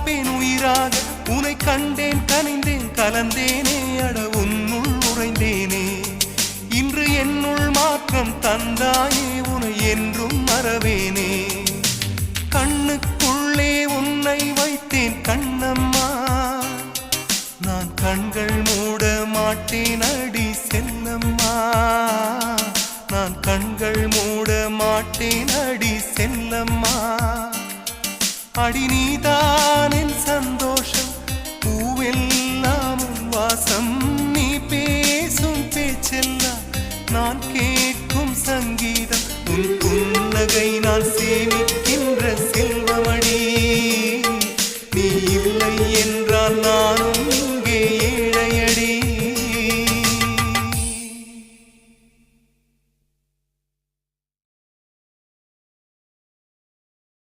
இருப்பேன் உயிராக. உனை கண்டேன் கனிந்தேன் கலந்தேனே அட உன்னுள் உறைந்தேனே. இன்று என்னுள் மாற்றம் தந்தாயே உனை என்றும் மறவேனே. கண்ணுக்குள்ளே உன்னை வைத்தேன் கண்ணம்மா, நான் கண்கள் மூட மாட்டேன் அடி செல்லம்மா. நான் கண்கள் மூட மாட்டேன் அடி செல்லம்மா. அடி நீதான் என் சந்தோஷம், பூவெல்லாம் உன் வாசம். நீ பேசும் பேச்செல்லாம் நான் கேட்கும் சங்கீதம். உன் புன்னகை நான் சேமி